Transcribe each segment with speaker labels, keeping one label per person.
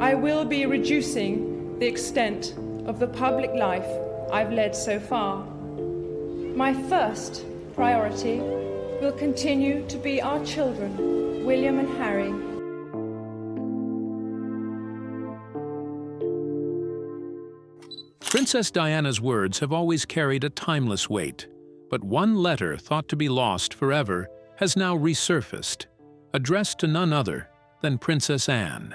Speaker 1: I will be reducing the extent of the public life I've led so far. My first priority will continue to be our children, William and Harry.
Speaker 2: Princess Diana's words have always carried a timeless weight, but one letter thought to be lost forever has now resurfaced, addressed to none other than Princess Anne.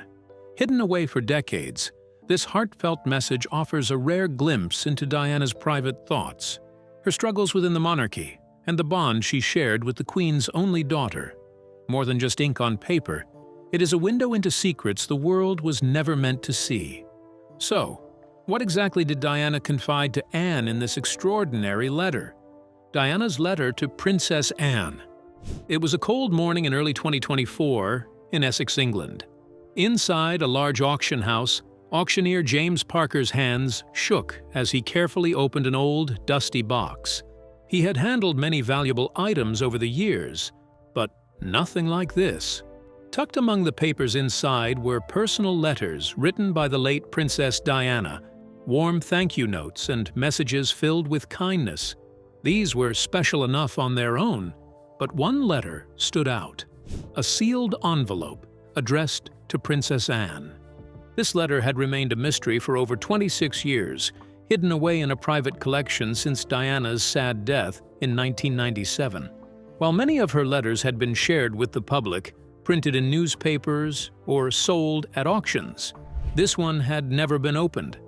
Speaker 2: Hidden away for decades, this heartfelt message offers a rare glimpse into Diana's private thoughts, her struggles within the monarchy, and the bond she shared with the Queen's only daughter. More than just ink on paper, it is a window into secrets the world was never meant to see. So, what exactly did Diana confide to Anne in this extraordinary letter? Diana's letter to Princess Anne. It was a cold morning in early 2024 in Essex, England. Inside a large auction house, auctioneer James Parker's hands shook as he carefully opened an old, dusty box. He had handled many valuable items over the years, but nothing like this. Tucked among the papers inside were personal letters written by the late Princess Diana, warm thank you notes and messages filled with kindness. These were special enough on their own, but one letter stood out. A sealed envelope addressed to Princess Anne. This letter had remained a mystery for over 26 years, hidden away in a private collection since Diana's sad death in 1997. While many of her letters had been shared with the public, printed in newspapers, or sold at auctions, this one had never been opened.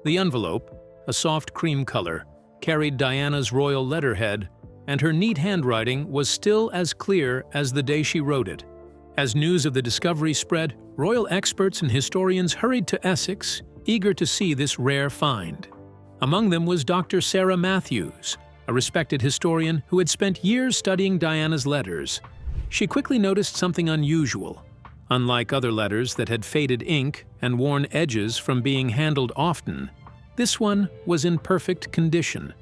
Speaker 2: The envelope, a soft cream color, carried Diana's royal letterhead, and her neat handwriting was still as clear as the day she wrote it. As news of the discovery spread, royal experts and historians hurried to Essex, eager to see this rare find. Among them was Dr. Sarah Matthews, a respected historian who had spent years studying Diana's letters. She quickly noticed something unusual. Unlike other letters that had faded ink and worn edges from being handled often, this one was in perfect condition.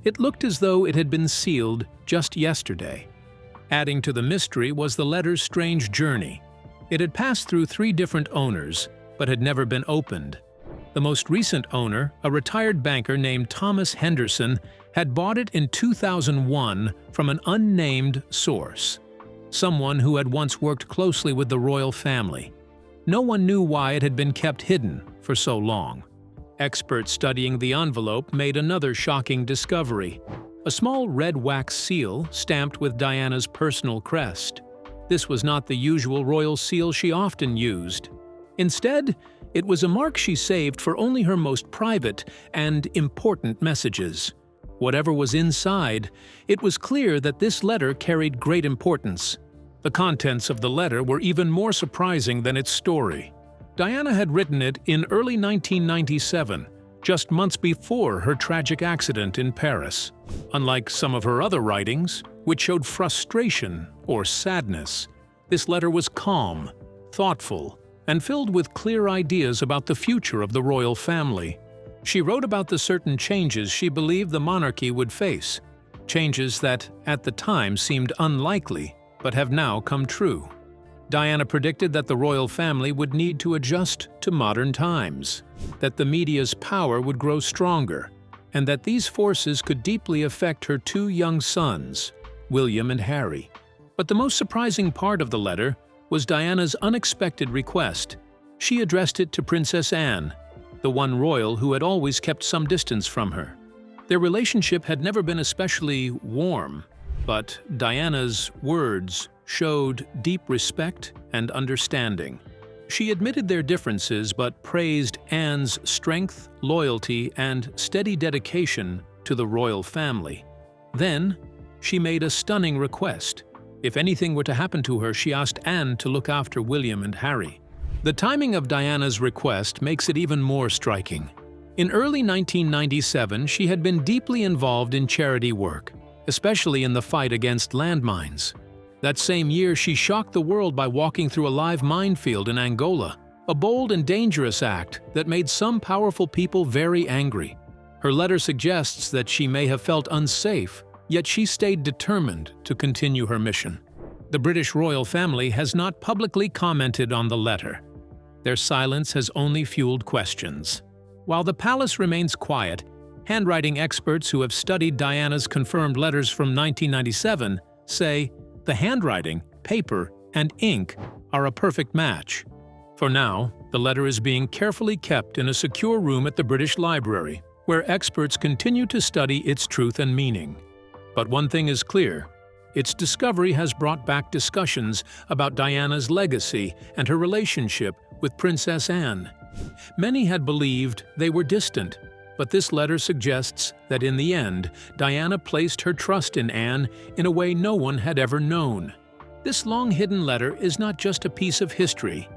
Speaker 2: It looked as though it had been sealed just yesterday. Adding to the mystery was the letter's strange journey. It had passed through 3 different owners, but had never been opened. The most recent owner, a retired banker named Thomas Henderson, had bought it in 2001 from an unnamed source. Someone who had once worked closely with the royal family. No one knew why it had been kept hidden for so long. Experts studying the envelope made another shocking discovery: a small red wax seal stamped with Diana's personal crest. This was not the usual royal seal she often used. Instead, it was a mark she saved for only her most private and important messages. Whatever was inside, it was clear that this letter carried great importance. The contents of the letter were even more surprising than its story. Diana had written it in early 1997, just months before her tragic accident in Paris. Unlike some of her other writings, which showed frustration or sadness, this letter was calm, thoughtful, and filled with clear ideas about the future of the royal family. She wrote about the certain changes she believed the monarchy would face, changes that, at the time, seemed unlikely, but have now come true. Diana predicted that the royal family would need to adjust to modern times, that the media's power would grow stronger, and that these forces could deeply affect her 2 young sons, William and Harry. But the most surprising part of the letter was Diana's unexpected request. She addressed it to Princess Anne, the one royal who had always kept some distance from her. Their relationship had never been especially warm, but Diana's words showed deep respect and understanding. She admitted their differences but praised Anne's strength, loyalty, and steady dedication to the royal family. Then, she made a stunning request. If anything were to happen to her, she asked Anne to look after William and Harry. The timing of Diana's request makes it even more striking. In early 1997, she had been deeply involved in charity work, especially in the fight against landmines. That same year, she shocked the world by walking through a live minefield in Angola, a bold and dangerous act that made some powerful people very angry. Her letter suggests that she may have felt unsafe, yet she stayed determined to continue her mission. The British royal family has not publicly commented on the letter. Their silence has only fueled questions. While the palace remains quiet, handwriting experts who have studied Diana's confirmed letters from 1997 say the handwriting, paper, and ink are a perfect match. For now, the letter is being carefully kept in a secure room at the British Library, where experts continue to study its truth and meaning. But one thing is clear: its discovery has brought back discussions about Diana's legacy and her relationship with Princess Anne. Many had believed they were distant, but this letter suggests that in the end, Diana placed her trust in Anne in a way no one had ever known. This long-hidden letter is not just a piece of history.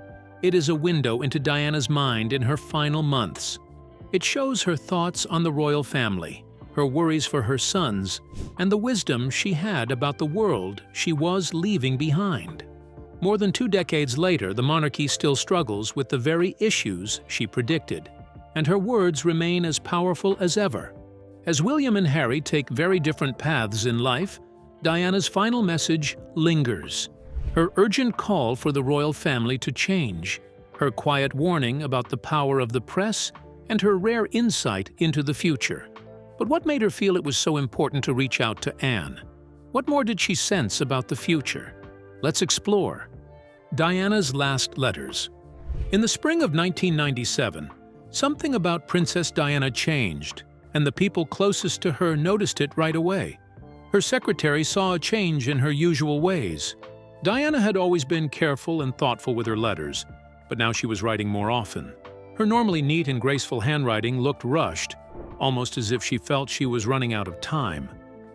Speaker 2: It is a window into Diana's mind in her final months. It shows her thoughts on the royal family, her worries for her sons, and the wisdom she had about the world she was leaving behind. More than 2 decades later, the monarchy still struggles with the very issues she predicted, and her words remain as powerful as ever. As William and Harry take very different paths in life, Diana's final message lingers. Her urgent call for the royal family to change, her quiet warning about the power of the press, and her rare insight into the future. But what made her feel it was so important to reach out to Anne? What more did she sense about the future? Let's explore. Diana's last letters. In the spring of 1997, something about Princess Diana changed, and the people closest to her noticed it right away. Her secretary saw a change in her usual ways. Diana had always been careful and thoughtful with her letters, but now she was writing more often. Her normally neat and graceful handwriting looked rushed, almost as if she felt she was running out of time.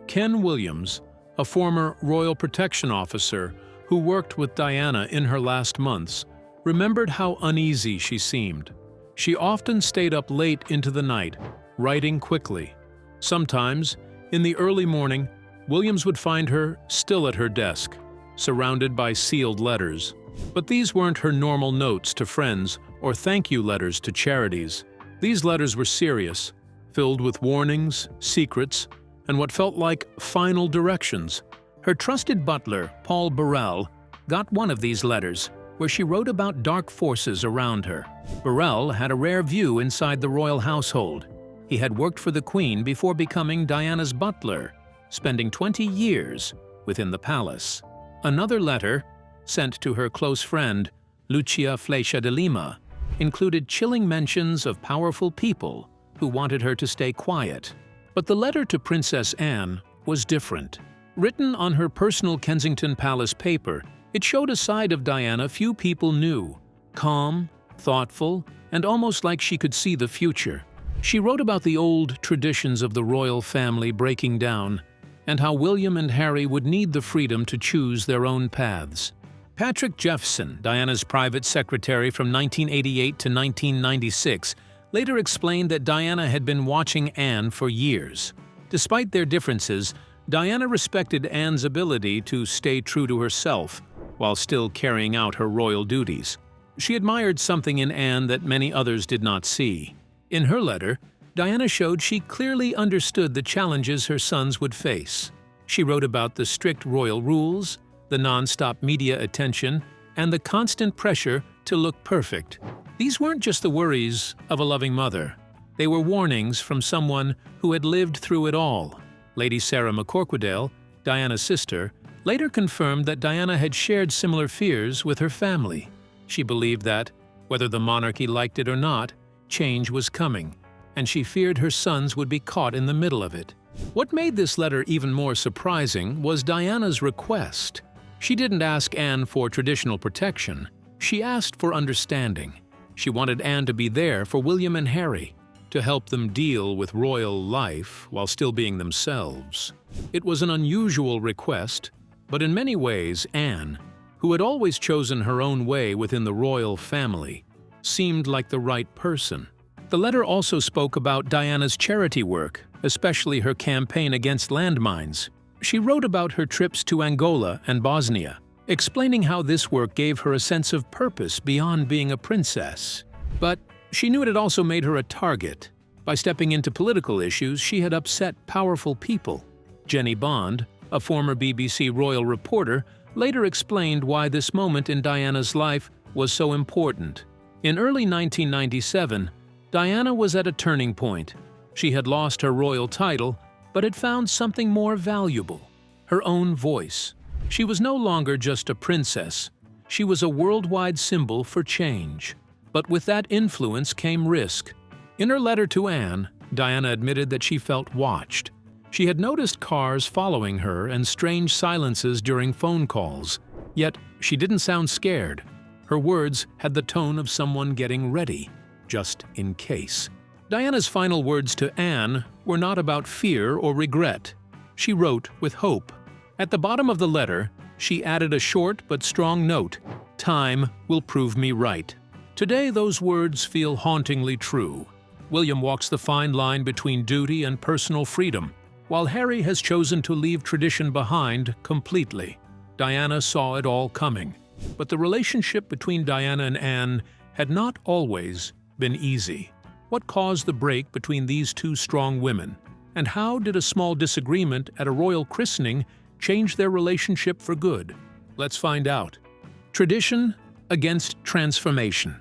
Speaker 2: Ken Williams, a former Royal Protection Officer who worked with Diana in her last months, remembered how uneasy she seemed. She often stayed up late into the night, writing quickly. Sometimes, in the early morning, Williams would find her still at her desk, surrounded by sealed letters. But these weren't her normal notes to friends or thank you letters to charities. These letters were serious, filled with warnings, secrets, and what felt like final directions. Her trusted butler, Paul Burrell, got one of these letters, where she wrote about dark forces around her. Burrell had a rare view inside the royal household. He had worked for the Queen before becoming Diana's butler, spending 20 years within the palace. Another letter, sent to her close friend, Lucia Flecha de Lima, included chilling mentions of powerful people who wanted her to stay quiet. But the letter to Princess Anne was different. Written on her personal Kensington Palace paper, it showed a side of Diana few people knew, calm, thoughtful, and almost like she could see the future. She wrote about the old traditions of the royal family breaking down, and how William and Harry would need the freedom to choose their own paths. Patrick Jeffson, Diana's private secretary from 1988 to 1996, later explained that Diana had been watching Anne for years. Despite their differences, Diana respected Anne's ability to stay true to herself while still carrying out her royal duties. She admired something in Anne that many others did not see. In her letter, Diana showed she clearly understood the challenges her sons would face. She wrote about the strict royal rules, the non-stop media attention, and the constant pressure to look perfect. These weren't just the worries of a loving mother. They were warnings from someone who had lived through it all. Lady Sarah McCorquodale, Diana's sister, later confirmed that Diana had shared similar fears with her family. She believed that, whether the monarchy liked it or not, change was coming, and she feared her sons would be caught in the middle of it. What made this letter even more surprising was Diana's request. She didn't ask Anne for traditional protection. She asked for understanding. She wanted Anne to be there for William and Harry, to help them deal with royal life while still being themselves. It was an unusual request, but in many ways Anne, who had always chosen her own way within the royal family, seemed like the right person. The letter also spoke about Diana's charity work, especially her campaign against landmines. She wrote about her trips to Angola and Bosnia, explaining how this work gave her a sense of purpose beyond being a princess. But she knew it had also made her a target. By stepping into political issues, she had upset powerful people. Jenny Bond, a former BBC royal reporter, later explained why this moment in Diana's life was so important. In early 1997, Diana was at a turning point. She had lost her royal title, but had found something more valuable: her own voice. She was no longer just a princess. She was a worldwide symbol for change. But with that influence came risk. In her letter to Anne, Diana admitted that she felt watched. She had noticed cars following her and strange silences during phone calls. Yet, she didn't sound scared. Her words had the tone of someone getting ready, just in case. Diana's final words to Anne were not about fear or regret. She wrote with hope. At the bottom of the letter, she added a short but strong note: "Time will prove me right." Today, those words feel hauntingly true. William walks the fine line between duty and personal freedom, while Harry has chosen to leave tradition behind completely. Diana saw it all coming. But the relationship between Diana and Anne had not always been easy. What caused the break between these two strong women? And how did a small disagreement at a royal christening change their relationship for good? Let's find out. Tradition against transformation.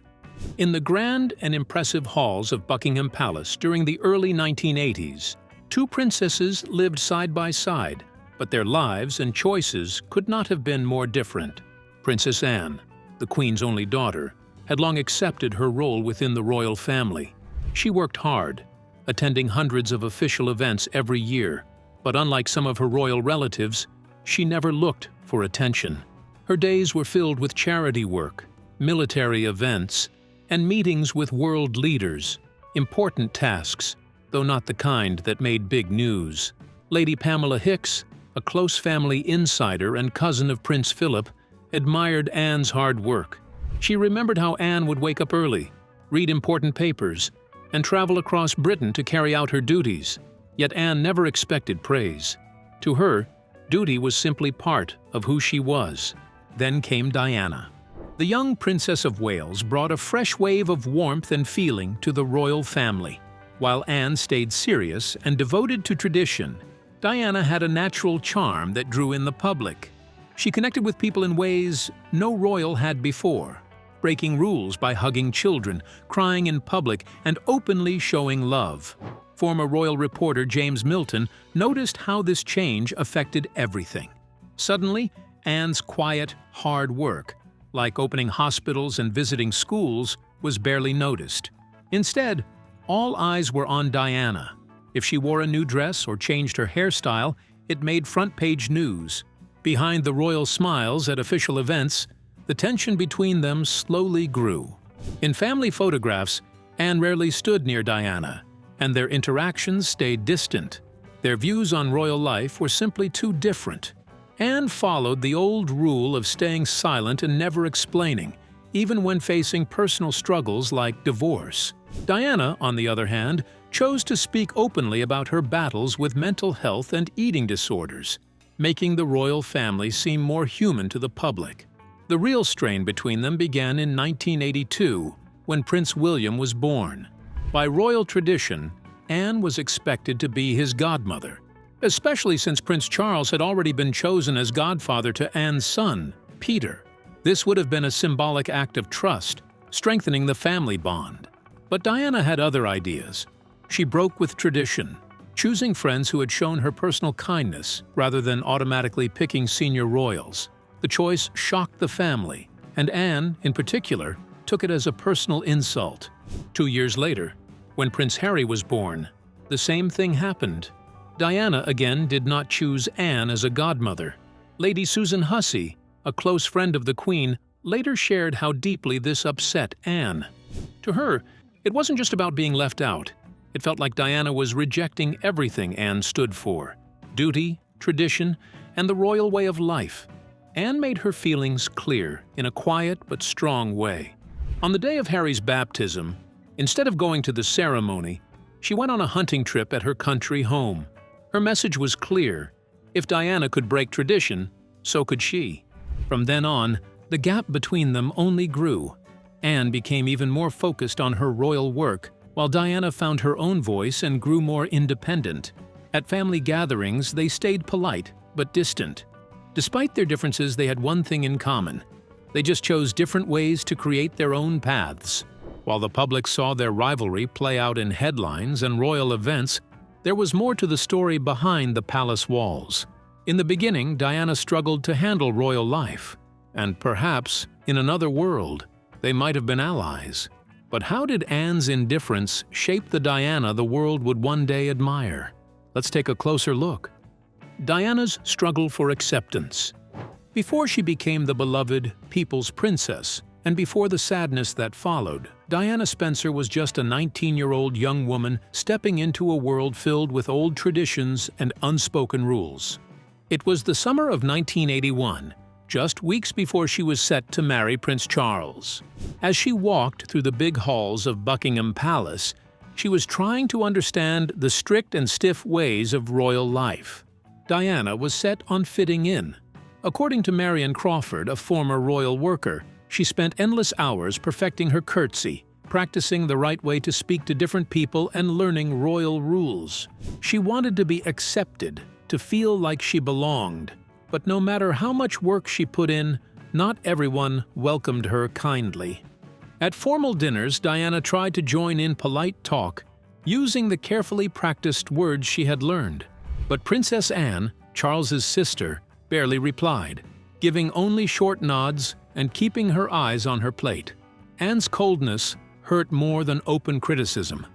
Speaker 2: In the grand and impressive halls of Buckingham Palace during the early 1980s, two princesses lived side by side, but their lives and choices could not have been more different. Princess Anne, the Queen's only daughter, had long accepted her role within the royal family. She worked hard, attending hundreds of official events every year, but unlike some of her royal relatives, she never looked for attention. Her days were filled with charity work, military events, and meetings with world leaders, important tasks, though not the kind that made big news. Lady Pamela Hicks, a close family insider and cousin of Prince Philip, admired Anne's hard work. She remembered how Anne would wake up early, read important papers, and travel across Britain to carry out her duties. Yet Anne never expected praise. To her, duty was simply part of who she was. Then came Diana. The young Princess of Wales brought a fresh wave of warmth and feeling to the royal family. While Anne stayed serious and devoted to tradition, Diana had a natural charm that drew in the public. She connected with people in ways no royal had before, breaking rules by hugging children, crying in public, and openly showing love. Former royal reporter James Milton noticed how this change affected everything. Suddenly, Anne's quiet, hard work, like opening hospitals and visiting schools, was barely noticed. Instead, all eyes were on Diana. If she wore a new dress or changed her hairstyle, it made front-page news. Behind the royal smiles at official events, the tension between them slowly grew. In family photographs, Anne rarely stood near Diana, and their interactions stayed distant. Their views on royal life were simply too different. Anne followed the old rule of staying silent and never explaining, even when facing personal struggles like divorce. Diana, on the other hand, chose to speak openly about her battles with mental health and eating disorders, making the royal family seem more human to the public. The real strain between them began in 1982, when Prince William was born. By royal tradition, Anne was expected to be his godmother, especially since Prince Charles had already been chosen as godfather to Anne's son, Peter. This would have been a symbolic act of trust, strengthening the family bond. But Diana had other ideas. She broke with tradition, choosing friends who had shown her personal kindness rather than automatically picking senior royals. The choice shocked the family, and Anne, in particular, took it as a personal insult. 2 years later, when Prince Harry was born, the same thing happened. Diana again did not choose Anne as a godmother. Lady Susan Hussey, a close friend of the Queen, later shared how deeply this upset Anne. To her, it wasn't just about being left out. It felt like Diana was rejecting everything Anne stood for: duty, tradition, and the royal way of life. Anne made her feelings clear in a quiet but strong way. On the day of Harry's baptism, instead of going to the ceremony, she went on a hunting trip at her country home. Her message was clear: if Diana could break tradition, so could she. From then on, the gap between them only grew. Anne became even more focused on her royal work, while Diana found her own voice and grew more independent. At family gatherings, they stayed polite but distant. Despite their differences, they had one thing in common: They just chose different ways to create their own paths. While the public saw their rivalry play out in headlines and royal events, there was more to the story behind the palace walls. In the beginning, Diana struggled to handle royal life, and perhaps, in another world, they might have been allies. But how did Anne's indifference shape the Diana the world would one day admire? Let's take a closer look. Diana's struggle for acceptance. Before she became the beloved people's princess, and before the sadness that followed, Diana Spencer was just a 19-year-old young woman stepping into a world filled with old traditions and unspoken rules. It was the summer of 1981, just weeks before she was set to marry Prince Charles. As she walked through the big halls of Buckingham Palace, she was trying to understand the strict and stiff ways of royal life. Diana was set on fitting in. According to Marion Crawford, a former royal worker, she spent endless hours perfecting her curtsy, practicing the right way to speak to different people and learning royal rules. She wanted to be accepted, to feel like she belonged. But no matter how much work she put in, not everyone welcomed her kindly. At formal dinners, Diana tried to join in polite talk, using the carefully practiced words she had learned. But Princess Anne, Charles's sister, barely replied, giving only short nods and keeping her eyes on her plate. Anne's coldness hurt more than open criticism.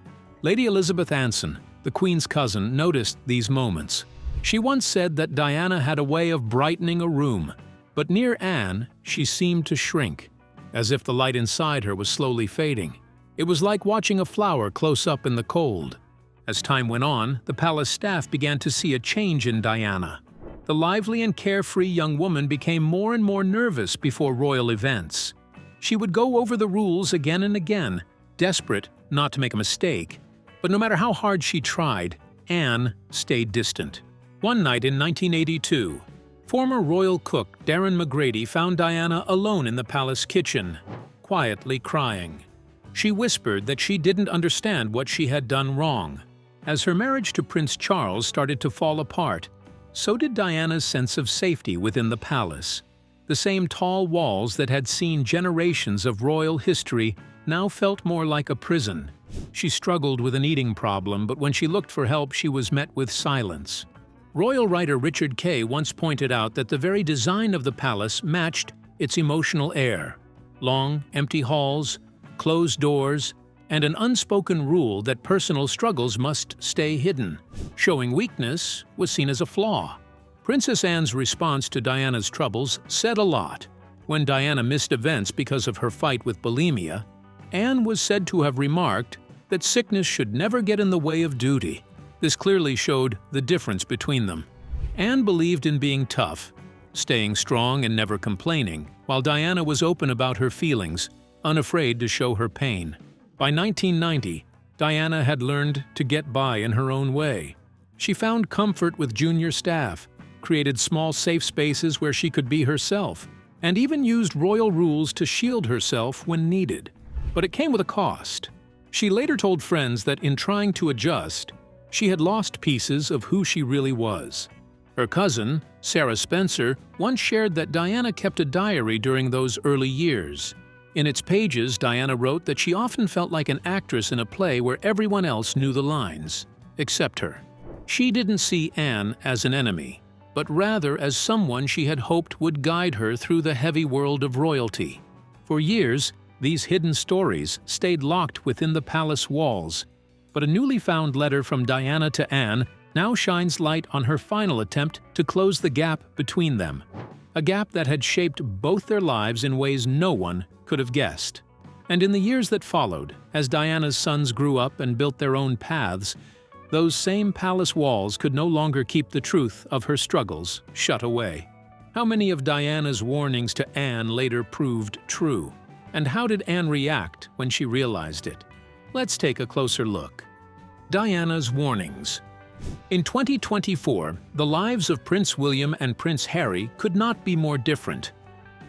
Speaker 2: Lady Elizabeth Anson, the Queen's cousin, noticed these moments. She once said that Diana had a way of brightening a room, but near Anne, she seemed to shrink, as if the light inside her was slowly fading. It was like watching a flower close up in the cold. As time went on, the palace staff began to see a change in Diana. The lively and carefree young woman became more and more nervous before royal events. She would go over the rules again and again, desperate not to make a mistake. But no matter how hard she tried, Anne stayed distant. One night in 1982, former royal cook Darren McGrady found Diana alone in the palace kitchen, quietly crying. She whispered that she didn't understand what she had done wrong. As her marriage to Prince Charles started to fall apart, so did Diana's sense of safety within the palace. The same tall walls that had seen generations of royal history now felt more like a prison. She struggled with an eating problem, but when she looked for help, she was met with silence. Royal writer Richard Kay once pointed out that the very design of the palace matched its emotional air. Long, empty halls, closed doors, and an unspoken rule that personal struggles must stay hidden. Showing weakness was seen as a flaw. Princess Anne's response to Diana's troubles said a lot. When Diana missed events because of her fight with bulimia, Anne was said to have remarked that sickness should never get in the way of duty. This clearly showed the difference between them. Anne believed in being tough, staying strong and never complaining, while Diana was open about her feelings, unafraid to show her pain. By 1990, Diana had learned to get by in her own way. She found comfort with junior staff, created small safe spaces where she could be herself, and even used royal rules to shield herself when needed. But it came with a cost. She later told friends that in trying to adjust, she had lost pieces of who she really was. Her cousin, Sarah Spencer, once shared that Diana kept a diary during those early years. In its pages, Diana wrote that she often felt like an actress in a play where everyone else knew the lines, except her. She didn't see Anne as an enemy, but rather as someone she had hoped would guide her through the heavy world of royalty. For years, these hidden stories stayed locked within the palace walls, but a newly found letter from Diana to Anne now shines light on her final attempt to close the gap between them, a gap that had shaped both their lives in ways no one could have guessed. And in the years that followed, as Diana's sons grew up and built their own paths, those same palace walls could no longer keep the truth of her struggles shut away. How many of Diana's warnings to Anne later proved true? And how did Anne react when she realized it? Let's take a closer look. Diana's warnings. In 2024, the lives of Prince William and Prince Harry could not be more different.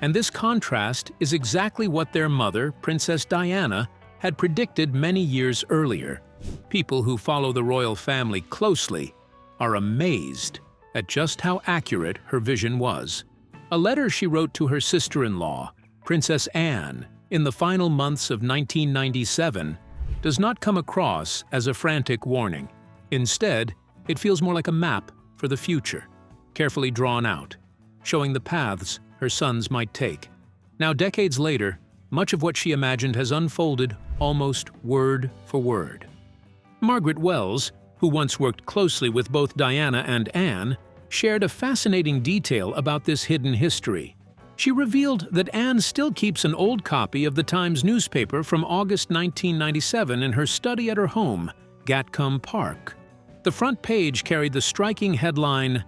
Speaker 2: And this contrast is exactly what their mother, Princess Diana, had predicted many years earlier. People who follow the royal family closely are amazed at just how accurate her vision was. A letter she wrote to her sister-in-law, Princess Anne, in the final months of 1997, does not come across as a frantic warning. Instead, it feels more like a map for the future, carefully drawn out, showing the paths her sons might take. Now, decades later, much of what she imagined has unfolded almost word for word. Margaret Wells, who once worked closely with both Diana and Anne, shared a fascinating detail about this hidden history. She revealed that Anne still keeps an old copy of the Times newspaper from August 1997 in her study at her home, Gatcombe Park. The front page carried the striking headline,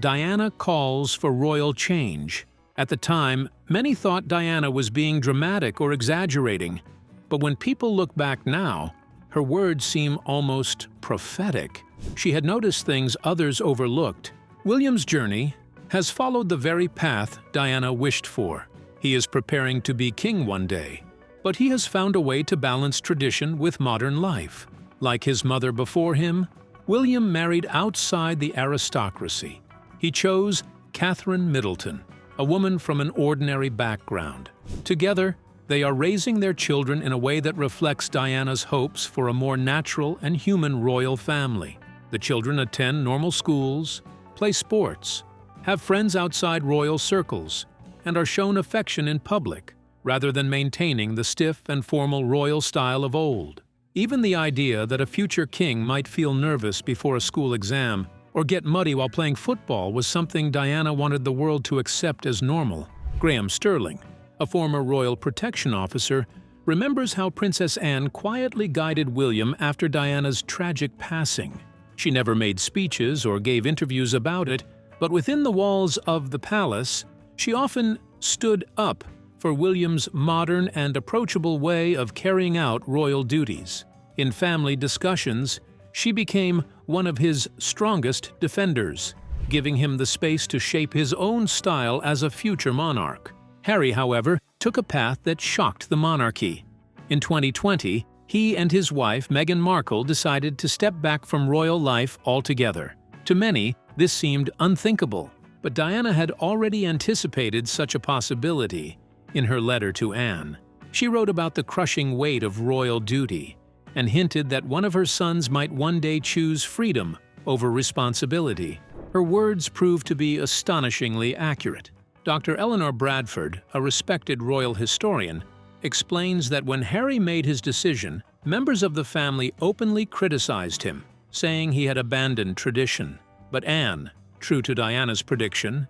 Speaker 2: "Diana calls for royal change." At the time, many thought Diana was being dramatic or exaggerating, but when people look back now, her words seem almost prophetic. She had noticed things others overlooked. William's journey has followed the very path Diana wished for. He is preparing to be king one day, but he has found a way to balance tradition with modern life. Like his mother before him, William married outside the aristocracy. He chose Catherine Middleton, a woman from an ordinary background. Together, they are raising their children in a way that reflects Diana's hopes for a more natural and human royal family. The children attend normal schools, play sports, have friends outside royal circles, and are shown affection in public, rather than maintaining the stiff and formal royal style of old. Even the idea that a future king might feel nervous before a school exam or get muddy while playing football was something Diana wanted the world to accept as normal. Graham Sterling, a former royal protection officer, remembers how Princess Anne quietly guided William after Diana's tragic passing. She never made speeches or gave interviews about it, but within the walls of the palace, she often stood up for William's modern and approachable way of carrying out royal duties. In family discussions, she became one of his strongest defenders, giving him the space to shape his own style as a future monarch. Harry, however, took a path that shocked the monarchy. In 2020, he and his wife, Meghan Markle, decided to step back from royal life altogether. To many, this seemed unthinkable, but Diana had already anticipated such a possibility. In her letter to Anne, she wrote about the crushing weight of royal duty and hinted that one of her sons might one day choose freedom over responsibility. Her words proved to be astonishingly accurate. Dr. Eleanor Bradford, a respected royal historian, explains that when Harry made his decision, members of the family openly criticized him, saying he had abandoned tradition. But Anne, true to Diana's prediction,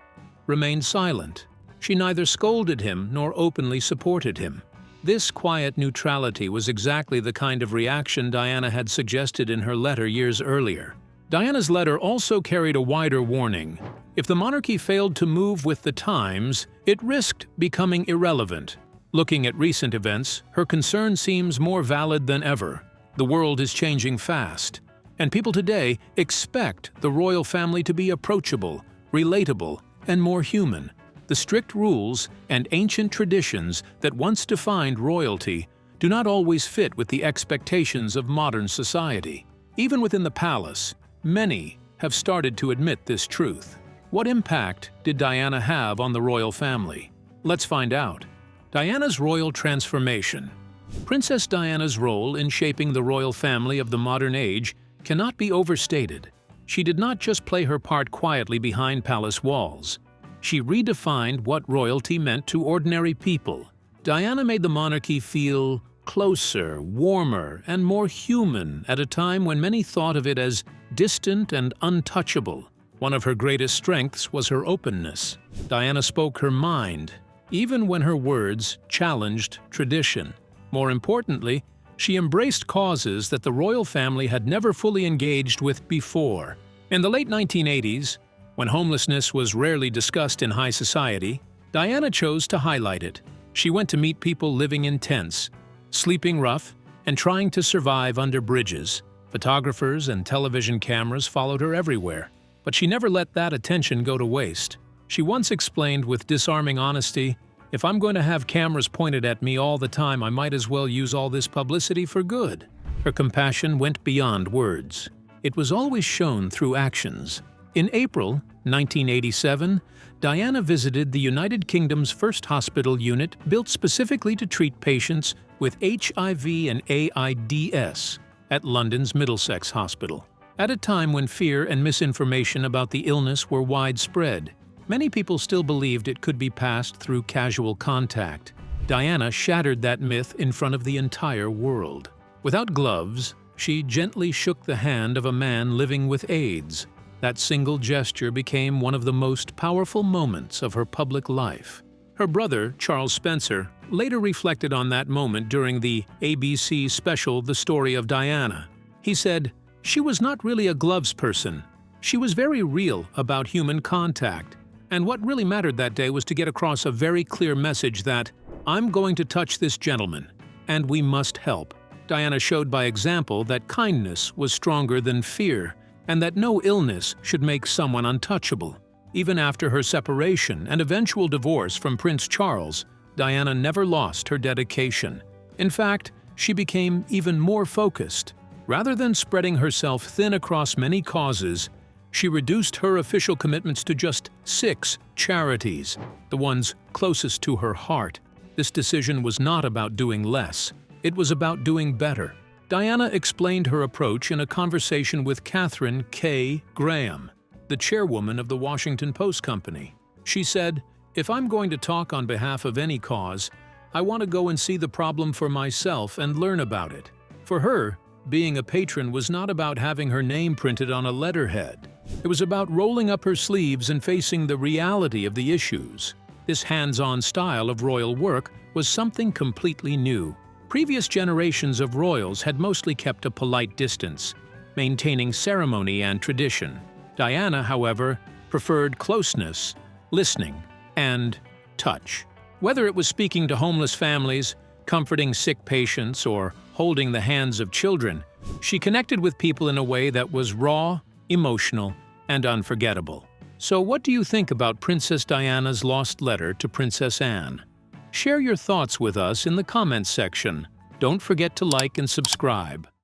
Speaker 2: remained silent. She neither scolded him nor openly supported him. This quiet neutrality was exactly the kind of reaction Diana had suggested in her letter years earlier. Diana's letter also carried a wider warning. If the monarchy failed to move with the times, it risked becoming irrelevant. Looking at recent events, her concern seems more valid than ever. The world is changing fast, and people today expect the royal family to be approachable, relatable, and more human. The strict rules and ancient traditions that once defined royalty do not always fit with the expectations of modern society. Even within the palace, many have started to admit this truth. What impact did Diana have on the royal family? Let's find out. Diana's royal transformation. Princess Diana's role in shaping the royal family of the modern age cannot be overstated. She did not just play her part quietly behind palace walls. She redefined what royalty meant to ordinary people. Diana made the monarchy feel closer, warmer, and more human at a time when many thought of it as distant and untouchable. One of her greatest strengths was her openness. Diana spoke her mind, even when her words challenged tradition. More importantly, she embraced causes that the royal family had never fully engaged with before. In the late 1980s, when homelessness was rarely discussed in high society, Diana chose to highlight it. She went to meet people living in tents, sleeping rough, and trying to survive under bridges. Photographers and television cameras followed her everywhere, but she never let that attention go to waste. She once explained with disarming honesty, "If I'm going to have cameras pointed at me all the time, I might as well use all this publicity for good." Her compassion went beyond words. It was always shown through actions. In April 1987, Diana visited the United Kingdom's first hospital unit built specifically to treat patients with HIV and AIDS at London's Middlesex Hospital. At a time when fear and misinformation about the illness were widespread, many people still believed it could be passed through casual contact. Diana shattered that myth in front of the entire world. Without gloves, she gently shook the hand of a man living with AIDS. That single gesture became one of the most powerful moments of her public life. Her brother, Charles Spencer, later reflected on that moment during the ABC special The Story of Diana. He said, "She was not really a gloves person. She was very real about human contact. And what really mattered that day was to get across a very clear message that, I'm going to touch this gentleman, and we must help." Diana showed by example that kindness was stronger than fear, and that no illness should make someone untouchable. Even after her separation and eventual divorce from Prince Charles, Diana never lost her dedication. In fact, she became even more focused. Rather than spreading herself thin across many causes, she reduced her official commitments to just 6 charities, the ones closest to her heart. This decision was not about doing less. It was about doing better. Diana explained her approach in a conversation with Catherine K. Graham, the chairwoman of the Washington Post Company. She said, "If I'm going to talk on behalf of any cause, I want to go and see the problem for myself and learn about it." For her, being a patron was not about having her name printed on a letterhead. It was about rolling up her sleeves and facing the reality of the issues. This hands-on style of royal work was something completely new. Previous generations of royals had mostly kept a polite distance, maintaining ceremony and tradition. Diana, however, preferred closeness, listening, and touch. Whether it was speaking to homeless families, comforting sick patients, or holding the hands of children, she connected with people in a way that was raw, emotional, and unforgettable. So what do you think about Princess Diana's lost letter to Princess Anne? Share your thoughts with us in the comments section. Don't forget to like and subscribe.